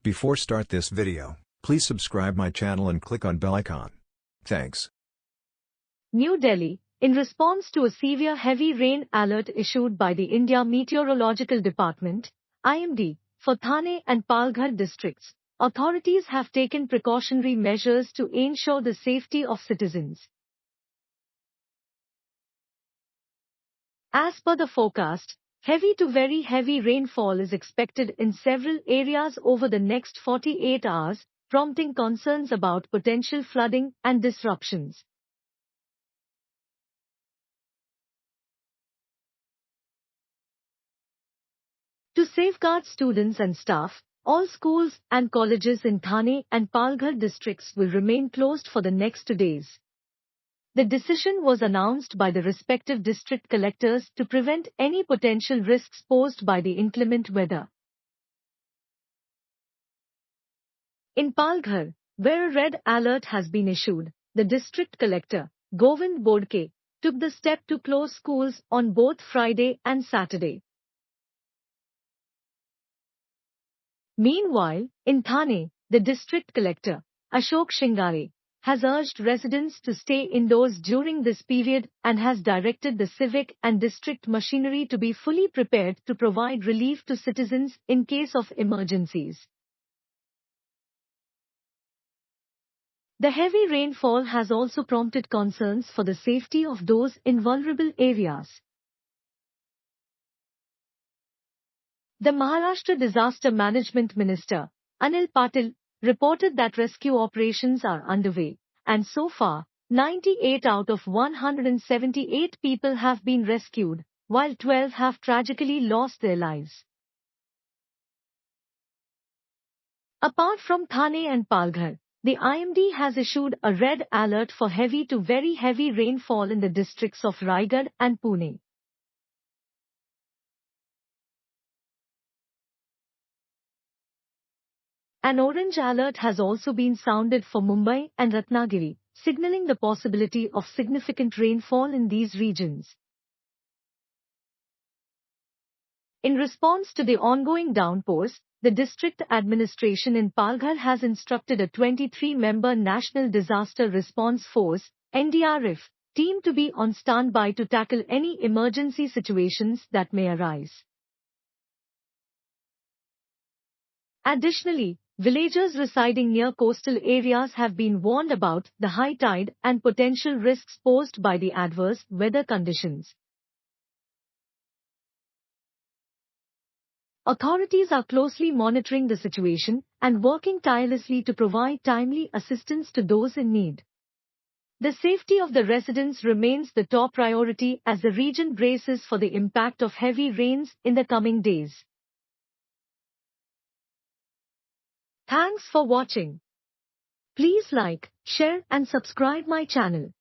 Before start this video, please subscribe my channel and click on bell icon. Thanks. New Delhi, in response to a severe heavy rain alert issued by the India Meteorological Department, IMD, for Thane and Palghar districts, authorities have taken precautionary measures to ensure the safety of citizens. As per the forecast, heavy to very heavy rainfall is expected in several areas over the next 48 hours, prompting concerns about potential flooding and disruptions. To safeguard students and staff, all schools and colleges in Thane and Palghar districts will remain closed for the next 2 days. The decision was announced by the respective district collectors to prevent any potential risks posed by the inclement weather. In Palghar, where a red alert has been issued, the district collector, Govind Bodke, took the step to close schools on both Friday and Saturday. Meanwhile, in Thane, the district collector, Ashok Shingare, has urged residents to stay indoors during this period and has directed the civic and district machinery to be fully prepared to provide relief to citizens in case of emergencies. The heavy rainfall has also prompted concerns for the safety of those in vulnerable areas. The Maharashtra Disaster Management Minister, Anil Patil, reported that rescue operations are underway, and so far, 98 out of 178 people have been rescued, while 12 have tragically lost their lives. Apart from Thane and Palghar, the IMD has issued a red alert for heavy to very heavy rainfall in the districts of Raigad and Pune. An orange alert has also been sounded for Mumbai and Ratnagiri, signaling the possibility of significant rainfall in these regions. In response to the ongoing downpours, the district administration in Palghar has instructed a 23-member National Disaster Response Force (NDRF) team to be on standby to tackle any emergency situations that may arise. Additionally, villagers residing near coastal areas have been warned about the high tide and potential risks posed by the adverse weather conditions. Authorities are closely monitoring the situation and working tirelessly to provide timely assistance to those in need. The safety of the residents remains the top priority as the region braces for the impact of heavy rains in the coming days. Thanks for watching. Please like, share and subscribe my channel.